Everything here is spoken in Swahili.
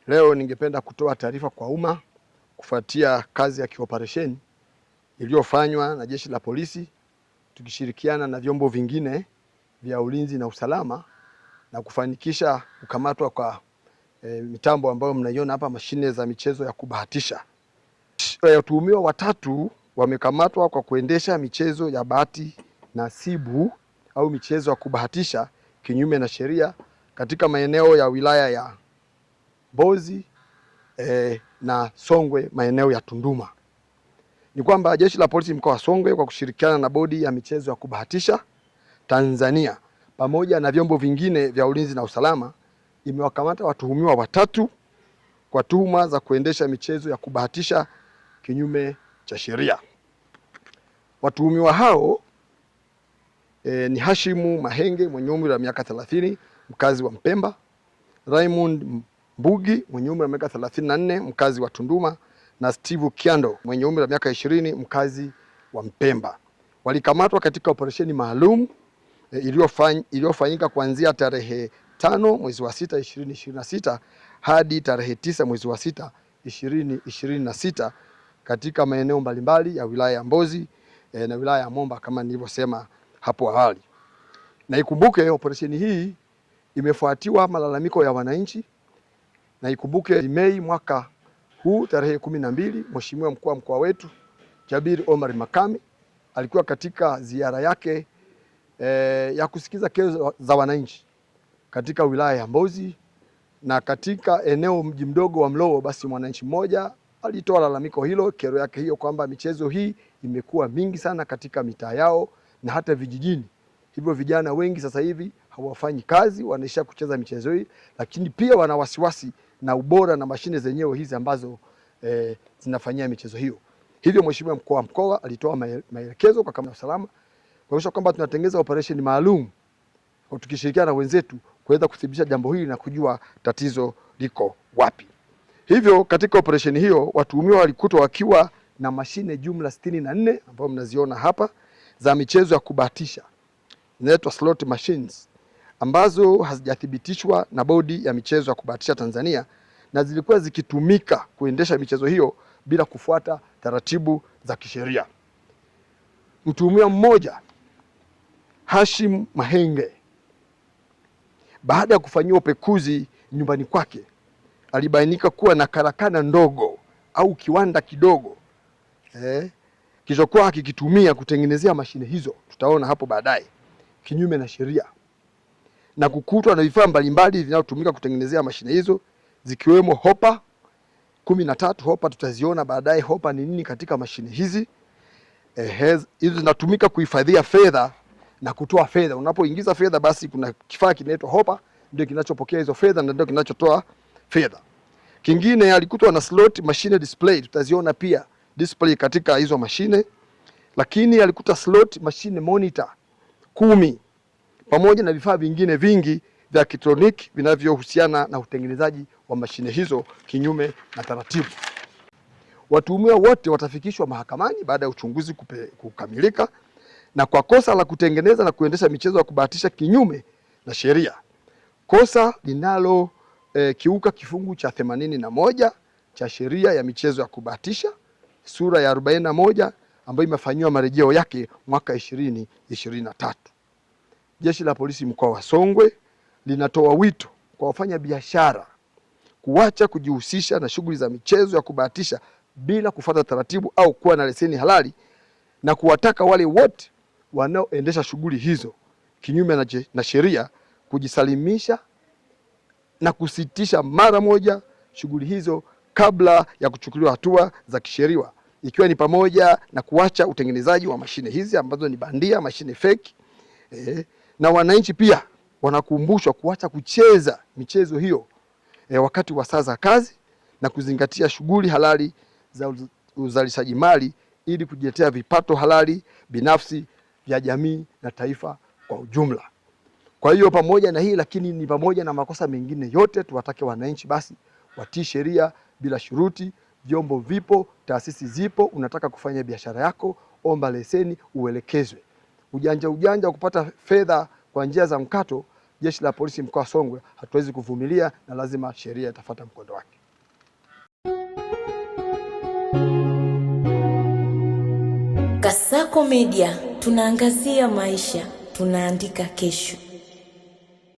Leo ningependa kutoa taarifa kwa umma kufuatia kazi ya kioperesheni iliyofanywa na Jeshi la Polisi tukishirikiana na vyombo vingine vya ulinzi na usalama na kufanikisha kukamatwa kwa mitambo ambayo mnaiona hapa, mashine za michezo ya kubahatisha. Watuhumiwa watatu wamekamatwa kwa kuendesha michezo ya bahati nasibu au michezo ya kubahatisha kinyume na sheria katika maeneo ya wilaya ya Mbozi na Songwe, maeneo ya Tunduma. Ni kwamba Jeshi la Polisi mkoa wa Songwe kwa kushirikiana na Bodi ya Michezo ya Kubahatisha Tanzania pamoja na vyombo vingine vya ulinzi na usalama imewakamata watuhumiwa watatu kwa tuhuma za kuendesha michezo ya kubahatisha kinyume cha sheria. Watuhumiwa hao ni Hashimu Mahenge mwenye umri wa miaka 30 mkazi wa Mpemba, Raymond Mbugi mwenye umri wa miaka 34 mkazi wa Tunduma na Steve Kiando mwenye umri wa miaka 20 mkazi wa Mpemba. Walikamatwa katika operesheni maalum iliyofanyika kuanzia tarehe 5 mwezi wa 6 2026 hadi tarehe 9 mwezi wa 6 2026 katika maeneo mbalimbali ya wilaya ya Mbozi na wilaya ya Momba kama nilivyosema hapo awali. Na ikumbuke operesheni hii imefuatiwa malalamiko ya wananchi, na ikumbuke Mei mwaka huu tarehe 12 Mheshimiwa mkuu wa mkoa wetu Jabir Omar Makame alikuwa katika ziara yake ya kusikiza kero za wananchi katika wilaya ya Mbozi, na katika eneo mji mdogo wa Mlowo, basi mwananchi mmoja alitoa lalamiko hilo, kero yake hiyo kwamba michezo hii imekuwa mingi sana katika mitaa yao na hata vijijini. Hivyo vijana wengi sasa hivi hawafanyi kazi, wanaisha kucheza michezo hii, lakini pia wana wasiwasi na ubora na mashine zenyewe hizi ambazo zinafanyia michezo hiyo. Hivyo Mheshimiwa mkuu wa mkoa alitoa maelekezo kwa kamanda wa usalama kuhakikisha kwamba tunatengeneza operation maalum tukishirikiana na wenzetu kuweza kudhibitisha jambo hili na kujua tatizo liko wapi. Hivyo katika operation hiyo watuhumiwa walikutwa wakiwa na mashine jumla 64 ambazo mnaziona hapa za michezo ya kubahatisha, zinaitwa slot machines, ambazo hazijathibitishwa na Bodi ya Michezo ya Kubahatisha Tanzania na zilikuwa zikitumika kuendesha michezo hiyo bila kufuata taratibu za kisheria. Mtuhumiwa mmoja Hashim Mahenge, baada ya kufanyiwa upekuzi nyumbani kwake, alibainika kuwa na karakana ndogo au kiwanda kidogo kilichokuwa akikitumia kutengenezea mashine hizo, tutaona hapo baadaye, kinyume na sheria, na kukutwa na vifaa mbalimbali vinavyotumika kutengenezea mashine hizo zikiwemo hopa 13. Hopa tutaziona baadaye hopa ni nini katika mashine hizi. Hizo zinatumika kuhifadhia fedha na kutoa fedha. Unapoingiza fedha, basi kuna kifaa kinaitwa hopa ndio kinachopokea hizo fedha na ndio kinachotoa fedha. Kingine alikutwa na slot machine display, tutaziona pia display katika hizo mashine, lakini alikuta slot machine monitor 10 pamoja na vifaa vingine vingi vya elektroniki vinavyohusiana na utengenezaji wa mashine hizo kinyume na taratibu. Watuhumiwa wote watafikishwa mahakamani baada ya uchunguzi kukamilika, na kwa kosa la kutengeneza na kuendesha michezo ya kubahatisha kinyume na sheria, kosa linalo kiuka kifungu cha 81 cha sheria ya michezo ya kubahatisha sura ya 41 ambayo imefanyiwa marejeo yake mwaka 2023. Jeshi la Polisi mkoa wa Songwe linatoa wito kwa wafanya biashara kuacha kujihusisha na shughuli za michezo ya kubahatisha bila kufuata taratibu au kuwa na leseni halali, na kuwataka wale wote wanaoendesha shughuli hizo kinyume na sheria kujisalimisha na kusitisha mara moja shughuli hizo kabla ya kuchukuliwa hatua za kisheria, ikiwa ni pamoja na kuacha utengenezaji wa mashine hizi ambazo ni bandia, mashine fake. Na wananchi pia wanakumbushwa kuacha kucheza michezo hiyo wakati wa saa za kazi na kuzingatia shughuli halali za uzalishaji mali ili kujiletea vipato halali binafsi vya jamii na taifa kwa ujumla. Kwa hiyo pamoja na hii, lakini ni pamoja na makosa mengine yote, tuwatake wananchi basi watii sheria bila shuruti. Vyombo vipo, taasisi zipo. Unataka kufanya biashara yako, omba leseni, uelekezwe. Ujanja wa kupata fedha kwa njia za mkato Jeshi la Polisi mkoa wa Songwe hatuwezi kuvumilia na lazima sheria itafuata mkondo wake. Kasako Media, tunaangazia maisha, tunaandika kesho.